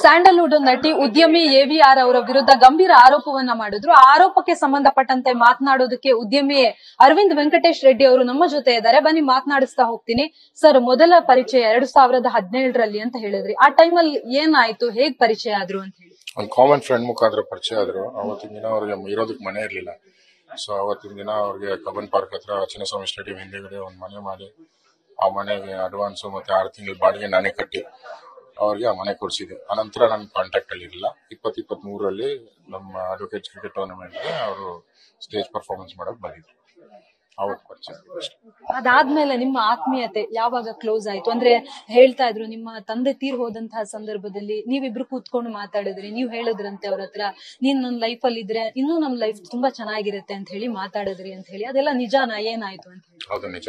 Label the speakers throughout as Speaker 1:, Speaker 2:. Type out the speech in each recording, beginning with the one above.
Speaker 1: Sandalwood ನಟಿ ಉದ್ಯಮಿ AVR ಅವರ ವಿರುದ್ಧ ಗಂಭೀರ ಆರೋಪವನ್ನ ಮಾಡಿದ್ರು. ಆ ಆರೋಪಕ್ಕೆ ಸಂಬಂಧಪಟ್ಟಂತೆ ಮಾತನಾಡೋದಕ್ಕೆ ಉದ್ಯಮಿ ಅರವಿಂದ್ ವೆಂಕಟೇಶ್ ರೆಡ್ಡಿ ಅವರು ನಮ್ಮ ಜೊತೆ ಇದ್ದಾರೆ. ಬನ್ನಿ ಮಾತನಾಡಿಸ್ತಾ ಹೋಗ್ತೀನಿ. ಸರ್, ಮೊದಲ ಪರಿಚಯ 2017ರಲ್ಲಿ ಅಂತ ಹೇಳಿದ್ರಿ. ಆ ಟೈಮಲ್ಲಿ ಏನಾಯ್ತು, ಹೇಗ್ ಪರಿಚಯ ಆದ್ರು ಅಂತ ಹೇಳಿ?
Speaker 2: ಒಂದು ಕಾಮನ್ ಫ್ರೆಂಡ್ ಮುಖಾಂತರ ಪರಿಚಯ ಆದ್ರು. ಅವತ್ತಿನ ದಿನ ಅವ್ರಿಗೆ ಇರೋದಕ್ಕೆ ಮನೆ ಇರ್ಲಿಲ್ಲ. ಸೊ ಅವತ್ತಿನ ದಿನ ಅವ್ರಿಗೆ ಕಬ್ಬನ್ ಪಾರ್ಕ್ ಹತ್ರ ಚಿನ್ನಸ್ವಾಮಿ ಸ್ಟೇಡಿಯಂ ಹಿಂದೆಗಡೆ ಒಂದು ಮನೆ ಮಾಡಿ, ಆ ಮನೆಗೆ ಅಡ್ವಾನ್ಸ್ ಮತ್ತೆ 6 ತಿಂಗಳ ಬಾಡಿಗೆ ನಾನೇ ಕಟ್ಟಿ ಅವ್ರಿಗೆ ಆ ಮನೆ ಕೊಡಿಸಿದೆ. ಆನಂತರ ನನ್ನ ಕಾಂಟ್ಯಾಕ್ಟ್ ಅಲ್ಲಿ ಇರಲಿಲ್ಲ. 2023ರಲ್ಲಿ ನಮ್ಮ ಅಡ್ವೊಕೇಟ್ಸ್ ಕ್ರಿಕೆಟ್ ಟೂರ್ನಮೆಂಟ್ ಗೆ ಅವರು ಸ್ಟೇಜ್ ಪರ್ಫಾರ್ಮೆನ್ಸ್ ಮಾಡಕ್ ಬಂದಿದ್ರು. ಅವತ್ತು ಪರಿಚಯ.
Speaker 1: ಅದಾದ್ಮೇಲೆ ನಿಮ್ಮ ಆತ್ಮೀಯತೆ ಯಾವಾಗ ಕ್ಲೋಸ್ ಆಯ್ತು? ಅಂದ್ರೆ ಹೇಳ್ತಾ ಇದ್ರು, ನಿಮ್ಮ ತಂದೆ ತೀರ್ ಹೋದಂತಹ ಸಂದರ್ಭದಲ್ಲಿ ನೀವಿಬ್ರು ಕೂತ್ಕೊಂಡು ಮಾತಾಡಿದ್ರಿ. ನೀವು ಹೇಳಿದ್ರಂತೆ ಅವ್ರ ಹತ್ರ, ನೀನ್ ನನ್ನ ಲೈಫ್ ಅಲ್ಲಿ ಇದ್ರೆ ಇನ್ನೂ ನಮ್ ಲೈಫ್ ತುಂಬಾ ಚೆನ್ನಾಗಿರುತ್ತೆ ಅಂತ ಹೇಳಿ ಮಾತಾಡಿದ್ರಿ ಅಂತ ಹೇಳಿ. ಅದೆಲ್ಲ ನಿಜಾನ? ಏನಾಯ್ತು ಅಂತ ಹೇಳಿ?
Speaker 2: ಹೌದು, ನಿಜ.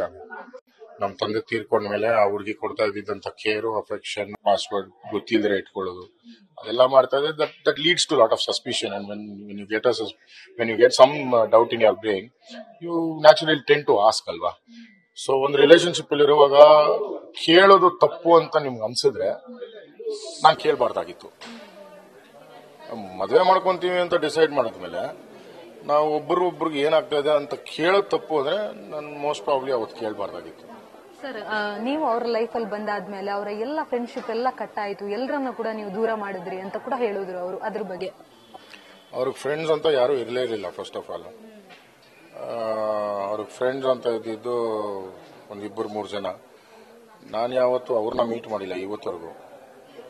Speaker 2: ನಮ್ ತಂದೆ ತೀರ್ಕೊಂಡ್ಮೇಲೆ ಆ ಹುಡುಗಿ ಕೊಡ್ತಾ ಇದ್ದಂತ ಕೇರು, ಅಫೆಕ್ಷನ್, ಪಾಸ್ವರ್ಡ್ ಗೊತ್ತಿಲ್ಲದೆ ಇಟ್ಕೊಳ್ಳೋದು, ಅದೆಲ್ಲ ಮಾಡ್ತಾ ಇದ್ರೆ that leads to lot of suspicion. And when you get some doubt in your brain, you naturally tend to ask ಅಲ್ವಾ. ಸೊ ಒಂದು ರಿಲೇಶನ್ಶಿಪ್ ಅಲ್ಲಿ ಇರುವಾಗ ಕೇಳೋದು ತಪ್ಪು ಅಂತ ನಿಮ್ಗೆ ಅನ್ಸಿದ್ರೆ ನಾನ್ ಕೇಳ್ಬಾರ್ದಾಗಿತ್ತು. ಮದುವೆ ಮಾಡ್ಕೊಂತೀವಿ ಅಂತ ಡಿಸೈಡ್ ಮಾಡಿದ್ಮೇಲೆ ನಾವು ಒಬ್ಬರಿಗೆ ಏನಾಗ್ತಾ ಇದೆ ಅಂತ ಕೇಳೋದು ತಪ್ಪು ಅಂದ್ರೆ ನಾನು ಮೋಸ್ಟ್ ಪ್ರಾಬ್ಲಿ ಅವತ್ತು ಕೇಳ್ಬಾರ್ದಾಗಿತ್ತು.
Speaker 1: ಸರ್, ನೀವು ಅವ್ರ ಲೈಫ್ ಅಲ್ಲಿ ಬಂದಾದ್ಮೇಲೆ ಅವರ ಎಲ್ಲ ಫ್ರೆಂಡ್ಶಿಪ್ ಎಲ್ಲ ಕಟ್ ಆಯ್ತು, ಎಲ್ಲರನ್ನ ಕೂಡ ನೀವು ದೂರ ಮಾಡಿದ್ರಿ ಅಂತ ಕೂಡ ಹೇಳಿದ್ರು ಅವರು. ಅದ್ರ ಬಗ್ಗೆ?
Speaker 2: ಅವ್ರಿಗೆ ಫ್ರೆಂಡ್ಸ್ ಅಂತ ಯಾರು ಇರಲೇ ಇರಲಿಲ್ಲ. ಫಸ್ಟ್ ಆಫ್ ಆಲ್ ಅವ್ರಿಗೆ ಫ್ರೆಂಡ್ಸ್ ಅಂತ ಇದ್ದಿದ್ದು ಒಂದು 2-3 ಜನ. ನಾನು ಯಾವತ್ತು ಅವ್ರನ್ನ ಮೀಟ್ ಮಾಡಿಲ್ಲ ಇವತ್ತವರೆಗೂ.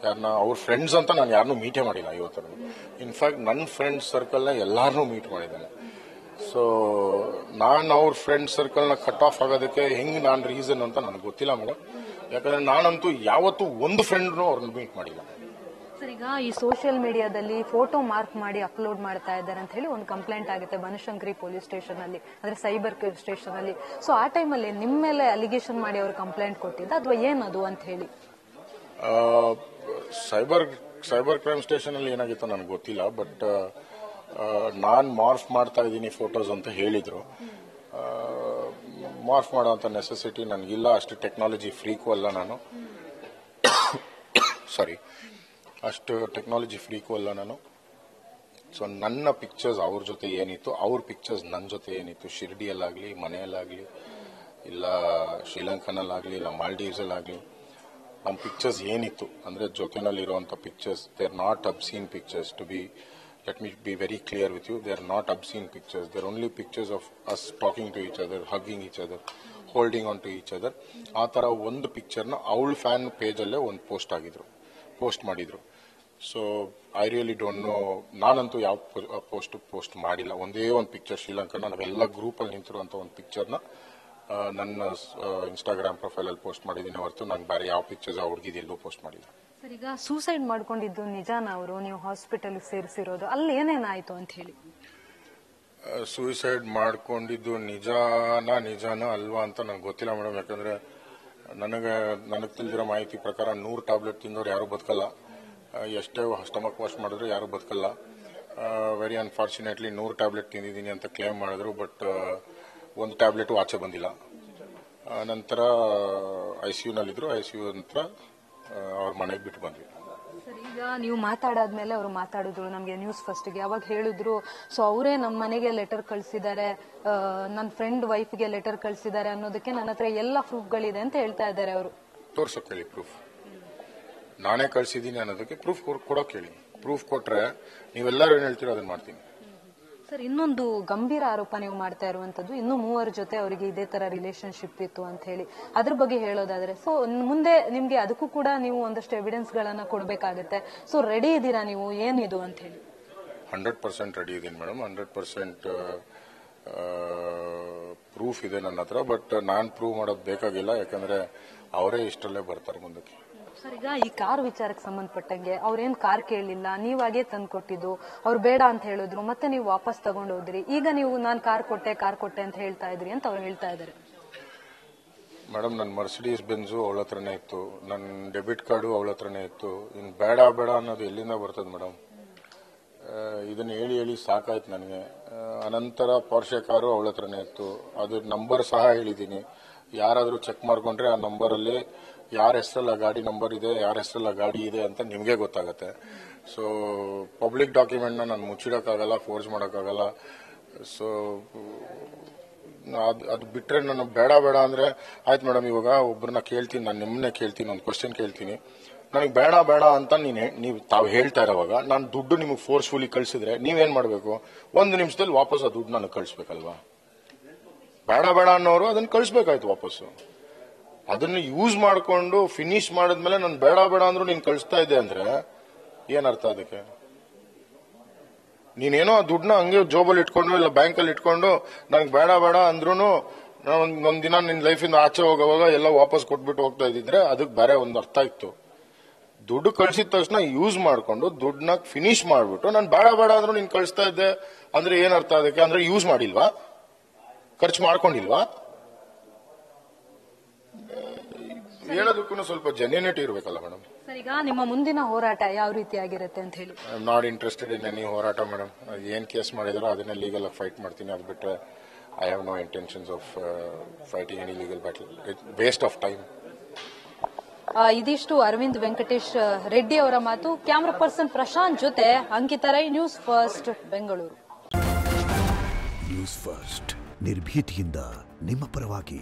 Speaker 2: ಯಾರನ್ನ ಅವ್ರ ಫ್ರೆಂಡ್ಸ್ ಅಂತ ನಾನು ಯಾರನ್ನೂ ಮೀಟೇ ಮಾಡಿಲ್ಲ ಇವತ್ತವರೆಗೂ. ಇನ್ಫ್ಯಾಕ್ಟ್ ನನ್ನ ಫ್ರೆಂಡ್ಸ್ ಸರ್ಕಲ್ನ ಎಲ್ಲಾರನ್ನೂ ಮೀಟ್ ಮಾಡಿದ್ದೇನೆ. ಸೊ ನಾನು ಅವ್ರ ಫ್ರೆಂಡ್ ಸರ್ಕಲ್ ನ ಕಟ್ ಆಫ್ ಆಗೋದಕ್ಕೆ ಹೆಂಗ್ ನಾನ್ ರೀಸನ್ ಅಂತ ನನಗೆ ಗೊತ್ತಿಲ್ಲ ಮೇಡಮ್. ಯಾಕಂದ್ರೆ ನಾನಂತೂ ಯಾವತ್ತೂ ಒಂದು ಫ್ರೆಂಡ್ನು ಅವ್ರನ್ನ ಮೀಟ್ ಮಾಡಿಲ್ಲ.
Speaker 1: ಸರ್, ಈಗ ಈ ಸೋಷಿಯಲ್ ಮೀಡಿಯಾದಲ್ಲಿ ಫೋಟೋ ಮಾರ್ಕ್ ಮಾಡಿ ಅಪ್ಲೋಡ್ ಮಾಡ್ತಾ ಇದ್ದಾರೆ ಅಂತ ಹೇಳಿ ಒಂದು ಕಂಪ್ಲೇಂಟ್ ಆಗುತ್ತೆ ಬನಶಂಕರಿ ಪೊಲೀಸ್ ಸ್ಟೇಷನ್ ಅಲ್ಲಿ, ಅಂದ್ರೆ ಸೈಬರ್ ಸ್ಟೇಷನ್ ಅಲ್ಲಿ. ಸೊ ಆ ಟೈಮಲ್ಲಿ ನಿಮ್ಮ ಮೇಲೆ ಅಲಿಗೇಷನ್ ಮಾಡಿ ಅವರು ಕಂಪ್ಲೇಂಟ್ ಕೊಟ್ಟಿದ್ದ ಅಥವಾ ಏನದು ಅಂತ ಹೇಳಿ?
Speaker 2: ಸೈಬರ್ ಕ್ರೈಮ್ ಸ್ಟೇಷನ್ ಅಲ್ಲಿ ಏನಾಗಿತ್ತು ನನಗೆ ಗೊತ್ತಿಲ್ಲ. ಬಟ್ ನಾನ್ ಮಾರ್ಫ್ ಮಾಡ್ತಾ ಇದ್ದೀನಿ ಫೋಟೋಸ್ ಅಂತ ಹೇಳಿದ್ರು. ಮಾರ್ಫ್ ಮಾಡೋಂಥ ನೆಸೆಸಿಟಿ ನನಗಿಲ್ಲ. ಅಷ್ಟು ಟೆಕ್ನಾಲಜಿ ಫ್ರೀಕು ಅಲ್ಲ ನಾನು. ಸಾರಿ, ಅಷ್ಟು ಟೆಕ್ನಾಲಜಿ ಫ್ರೀಕು ಅಲ್ಲ ನಾನು. ಸೊ ನನ್ನ ಪಿಕ್ಚರ್ಸ್ ಅವ್ರ ಜೊತೆ ಏನಿತ್ತು, ಅವ್ರ ಪಿಕ್ಚರ್ಸ್ ನನ್ನ ಜೊತೆ ಏನಿತ್ತು, ಶಿರ್ಡಿಯಲ್ಲಾಗ್ಲಿ, ಮನೆಯಲ್ಲಾಗ್ಲಿ, ಇಲ್ಲ ಶ್ರೀಲಂಕನಲ್ಲಾಗ್ಲಿ, ಇಲ್ಲ ಮಾಲ್ಡೀವ್ಸಲ್ಲಾಗ್ಲಿ, ನಮ್ಮ ಪಿಕ್ಚರ್ಸ್ ಏನಿತ್ತು ಅಂದ್ರೆ ಜೊತೆನಲ್ಲಿರುವಂತ pictures, they are not obscene pictures. To be let me be very clear with you, they are not obscene pictures. They are only pictures of us talking to each other, hugging each other, holding on to each other. ಆ ತರ ಒಂದು picture ನ ಅವಳ fan page ಅಲ್ಲೇ ಒಂದು post ಮಾಡಿದ್ರು. So I really don't know, ನಾನಂತೂ ಯಾವ ಪೋಸ್ಟ್ ಮಾಡಿಲ್ಲ. ಒಂದೇ ಒಂದು ಪಿಕ್ಚರ್ ಶ್ರೀಲಂಕಾ ನಾವೆಲ್ಲ ಗ್ರೂಪ್ ಅಲ್ಲಿ ನಿಂತಿರುವಂತ ಒಂದು ಪಿಕ್ಚರ್ ನ ನನ್ನ ಇನ್ಸ್ಟಾಗ್ರಾಮ್ ಪ್ರೊಫೈಲ್ ಅಲ್ಲಿ ಪೋಸ್ಟ್ ಮಾಡಿದ್ದೀನಿ ಹೊರತು ನಾನು ಬೇರೆ ಯಾವ ಪಿಕ್ಚರ್ಸ್ ಆ ಹುಡುಗಿದ ಎಲ್ಲೂ ಪೋಸ್ಟ್ ಮಾಡಿಲ್ಲ.
Speaker 1: ಸರ್, ಈಗ ಸೂಸೈಡ್ ಮಾಡ್ಕೊಂಡಿದ್ದು ನಿಜಾನ? ಅವರು ನೀವು ಹಾಸ್ಪಿಟಲ್ ಸೇರಿಸಿರೋದು ಅಲ್ಲಿ ಏನೇನಾಯ್ತು ಅಂತ ಹೇಳಿ?
Speaker 2: ಸೂಸೈಡ್ ಮಾಡ್ಕೊಂಡಿದ್ದು ನಿಜಾನ ಅಲ್ವಾ ಅಂತ ನಂಗೆ ಗೊತ್ತಿಲ್ಲ ಮೇಡಮ್. ಯಾಕಂದ್ರೆ ನನಗೆ ತಿಳಿದಿರೋ ಮಾಹಿತಿ ಪ್ರಕಾರ 100 ಟ್ಯಾಬ್ಲೆಟ್ ತಿಂದವ್ರು ಯಾರು ಬದುಕಲ್ಲ. ಎಷ್ಟೇ ಸ್ಟಮಕ್ ವಾಶ್ ಮಾಡಿದ್ರು ಯಾರು ಬದುಕಲ್ಲ. ವೆರಿ ಅನ್ಫಾರ್ಚುನೇಟ್ಲಿ 100 ಟ್ಯಾಬ್ಲೆಟ್ ತಿಂದಿದ್ದೀನಿ ಅಂತ ಕ್ಲೇಮ್ ಮಾಡಿದ್ರು. ಬಟ್ ಒಂದು ಟ್ಯಾಬ್ಲೆಟ್ ಆಚೆ ಬಂದಿಲ್ಲ. ನಂತರ ICU ನಲ್ಲಿದ್ರು. ICU ನಂತರ ಅವ್ರ ಮನೆಗೆ ಬಿಟ್ಟು ಬಂದ್ವಿ.
Speaker 1: ಸರ್, ಈಗ ನೀವು ಮಾತಾಡಾದ್ಮೇಲೆ ಅವರು ಮಾತಾಡಿದ್ರು ನಮ್ಗೆ ನ್ಯೂಸ್ ಫಸ್ಟ್ಗೆ. ಅವಾಗ ಹೇಳಿದ್ರು, ಸೊ ಅವರೇ ನಮ್ಮ ಮನೆಗೆ ಲೆಟರ್ ಕಳ್ಸಿದ್ದಾರೆ, ನನ್ನ ಫ್ರೆಂಡ್ ವೈಫ್ಗೆ ಲೆಟರ್ ಕಳ್ಸಿದ್ದಾರೆ ಅನ್ನೋದಕ್ಕೆ ನನ್ನ ಹತ್ರ ಎಲ್ಲ ಪ್ರೂಫ್ಗಳಿದೆ ಅಂತ ಹೇಳ್ತಾ ಇದ್ದಾರೆ ಅವರು.
Speaker 2: ತೋರ್ಸಕ್ ಹೇಳಿ ಪ್ರೂಫ್. ನಾನೇ ಕಳ್ಸಿದ್ದೀನಿ ಅನ್ನೋದಕ್ಕೆ ಪ್ರೂಫ್ ಕೊಡೋಕ್ ಹೇಳಿ. ಪ್ರೂಫ್ ಕೊಟ್ರೆ ನೀವೆಲ್ಲರೂ ಏನ್ ಹೇಳ್ತೀರೋ ಅದನ್ನ ಮಾಡ್ತೀನಿ.
Speaker 1: ಸರ್, ಇನ್ನೊಂದು ಗಂಭೀರ ಆರೋಪ ನೀವು ಮಾಡ್ತಾ ಇರುವಂತದ್ದು, ಇನ್ನೂ 3 ಜೊತೆ ಅವರಿಗೆ ಇದೇ ತರ ರಿಲೇಶನ್ಶಿಪ್ ಇತ್ತು ಅಂತ ಹೇಳಿ. ಅದ್ರ ಬಗ್ಗೆ ಹೇಳೋದಾದ್ರೆ, ಸೊ ಮುಂದೆ ನಿಮ್ಗೆ ಅದಕ್ಕೂ ಕೂಡ ನೀವು ಒಂದಷ್ಟು ಎವಿಡೆನ್ಸ್ ಗಳನ್ನ ಕೊಡ್ಬೇಕಾಗತ್ತೆ. ಸೊ ರೆಡಿ ಇದ್ದೀರಾ ನೀವು, ಏನಿದು ಅಂತ ಹೇಳಿ?
Speaker 2: 100% ರೆಡಿ ಇದೀನಿ ಮೇಡಮ್. 100% ಪ್ರೂಫ್ ಇದೆ ನನ್ನ ಹತ್ರ. ಬಟ್ ನಾನ್ ಪ್ರೂವ್ ಮಾಡೋದು ಬೇಕಾಗಿಲ್ಲ, ಯಾಕಂದ್ರೆ ಅವರೇ ಇಷ್ಟರಲ್ಲೇ ಬರ್ತಾರೆ ಮುಂದಕ್ಕೆ.
Speaker 1: ಸರ್, ಈಗ ಈ ಕಾರ್ ವಿಚಾರಕ್ಕೆ ಸಂಬಂಧಪಟ್ಟಂಗೆ ಅವ್ರೇನ್ ಕಾರ್ ಕೇಳಲಿಲ್ಲ, ನೀವಾಗೇ ತಂದು ಕೊಟ್ಟಿದ್ದು. ಅವ್ರು ಬೇಡ ಅಂತ ಹೇಳಿದ್ರು, ಮತ್ತೆ ನೀವು ವಾಪಸ್ ತಗೊಂಡು ಹೋದ್ರಿ. ಈಗ ನೀವು ನಾನು ಕಾರ್ ಕೊಟ್ಟೆ ಅಂತ ಹೇಳ್ತಾ ಇದ್ರಿ ಅಂತ ಅವ್ರು ಹೇಳ್ತಾ ಇದ್ದಾರೆ.
Speaker 2: ಮೇಡಮ್, ನನ್ನ ಮರ್ಸಿಡೀಸ್ ಬೆಂಜು ಅವಳ ಹತ್ರನೇ ಇತ್ತು, ನನ್ನ ಡೆಬಿಟ್ ಕಾರ್ಡು ಅವಳ ಹತ್ರನೇ ಇತ್ತು. ಇನ್ ಬೇಡ ಅನ್ನೋದು ಎಲ್ಲಿಂದ ಬರ್ತದೆ ಮೇಡಮ್? ಇದನ್ನ ಹೇಳಿ ಸಾಕಾಯ್ತು ನನಗೆ. ಅನಂತರ ಪೋರ್ಷೆ ಕಾರು ಅವಳ ಹತ್ರನೇ ಇತ್ತು. ಅದ್ರ ನಂಬರ್ ಸಹ ಹೇಳಿದ್ದೀನಿ. ಯಾರಾದ್ರೂ ಚೆಕ್ ಮಾಡ್ಕೊಂಡ್ರೆ ಆ ನಂಬರ್ ಅಲ್ಲಿ ಯಾರ ಹೆಸರಲ್ಲ ಗಾಡಿ ನಂಬರ್ ಇದೆ, ಯಾರ ಹೆಸರಲ್ಲ ಗಾಡಿ ಇದೆ ಅಂತ ನಿಮಗೆ ಗೊತ್ತಾಗುತ್ತೆ. ಸೊ ಪಬ್ಲಿಕ್ ಡಾಕ್ಯುಮೆಂಟ್ನ ನಾನು ಮುಚ್ಚಿಡೋಕ್ಕಾಗಲ್ಲ, ಫೋರ್ಸ್ ಮಾಡೋಕ್ಕಾಗಲ್ಲ. ಸೊ ಅದು ಬಿಟ್ರೆ ನಾನು ಬೇಡ ಅಂದ್ರೆ ಆಯ್ತು ಮೇಡಮ್, ಇವಾಗ ಒಬ್ಬರನ್ನ ಕೇಳ್ತೀನಿ, ನಾನು ನಿಮ್ಮನ್ನೇ ಕೇಳ್ತೀನಿ, ಒಂದು ಕ್ವಶನ್ ಕೇಳ್ತೀನಿ, ನನಗೆ ಬೇಡ ಅಂತ ನೀವು ತಾವು ಹೇಳ್ತಾ ಇರೋವಾಗ ನಾನು ದುಡ್ಡು ನಿಮಗೆ ಫೋರ್ಸ್ಫುಲಿ ಕಳಿಸಿದ್ರೆ ನೀವೇನ್ ಮಾಡಬೇಕು? 1 ನಿಮಿಷದಲ್ಲಿ ವಾಪಸ್ ಆ ದುಡ್ಡು ನನಗೆ ಕಳಿಸ್ಬೇಕಲ್ವಾ? ಬೇಡ ಅನ್ನೋರು ಅದನ್ನ ಕಳಿಸ್ಬೇಕಾಯ್ತು ವಾಪಸ್ಸು. ಅದನ್ನ ಯೂಸ್ ಮಾಡ್ಕೊಂಡು ಫಿನಿಶ್ ಮಾಡಿದ್ಮೇಲೆ ನಾನು ಬೇಡ ಅಂದ್ರೂ ನೀನ್ ಕಳಿಸ್ತಾ ಇದ್ದೆ ಅಂದ್ರೆ ಏನ್ ಅರ್ಥ ಅದಕ್ಕೆ? ನೀನೇನೋ ಆ ದುಡ್ಡನ್ನ ಹಂಗೆ ಜೋಬಲ್ಲಿ ಇಟ್ಕೊಂಡು ಇಲ್ಲ ಬ್ಯಾಂಕಲ್ಲಿ ಇಟ್ಕೊಂಡು ನನಗೆ ಬೇಡ ಅಂದ್ರೂ ಒಂದಿನ ನಿನ್ ಲೈಫಿಂದ ಆಚೆ ಹೋಗೋವಾಗ ಎಲ್ಲ ವಾಪಸ್ ಕೊಟ್ಬಿಟ್ಟು ಹೋಗ್ತಾ ಇದ್ದಿದ್ರೆ ಅದಕ್ಕೆ ಬೇರೆ ಒಂದು ಅರ್ಥ ಇತ್ತು. ದುಡ್ಡು ಕಳ್ಸಿದ ತಕ್ಷಣ ಯೂಸ್ ಮಾಡ್ಕೊಂಡು ದುಡ್ಡನ್ನ ಫಿನಿಶ್ ಮಾಡ್ಬಿಟ್ಟು ನಾನು ಬೇಡ ಅಂದ್ರೂ ನೀನ್ ಕಳಿಸ್ತಾ ಇದ್ದೆ ಅಂದ್ರೆ ಏನ್ ಅರ್ಥ ಅದಕ್ಕೆ? ಅಂದ್ರೆ ಯೂಸ್ ಮಾಡಿಲ್ವಾ, ಖರ್ಚು ಮಾಡ್ಕೊಂಡಿಲ್ವಾ? ಹೇಳೋದಕ್ಕೂ ಸ್ವಲ್ಪ ಜೆನ್ಯೂನಿಟಿ ಇರಬೇಕಲ್ಲ ಮೇಡಮ್.
Speaker 1: ಸರ್, ಈಗ ನಿಮ್ಮ ಮುಂದಿನ ಹೋರಾಟ ಯಾವ ರೀತಿ ಆಗಿರುತ್ತೆ ಅಂತ ಹೇಳಿ?
Speaker 2: I am not interested in any ಹೋರಾಟ ಮೇಡಮ್. ಏನ್ ಕೇಸ್ ಮಾಡಿದಾರೋ ಅದನ್ನೇ ಲೀಗಲ್ ಆಗಿ ಫೈಟ್ ಮಾಡ್ತೀನಿ. ಅದು ಬಿಟ್ಟರೆ I have no intentions of fighting any legal battle. It waste of time.
Speaker 1: ಇದಿಷ್ಟು ಅರವಿಂದ್ ವೆಂಕಟೇಶ್ ರೆಡ್ಡಿ ಅವರ ಮಾತು. ಕ್ಯಾಮರಾ ಪರ್ಸನ್ ಪ್ರಶಾಂತ್ ಜೊತೆ Ankita Rai, news first, Bengaluru.
Speaker 3: News first, ನಿರ್ಭೀತಿಯಿಂದ ನಿಮ್ಮ ಪರವಾಗಿ.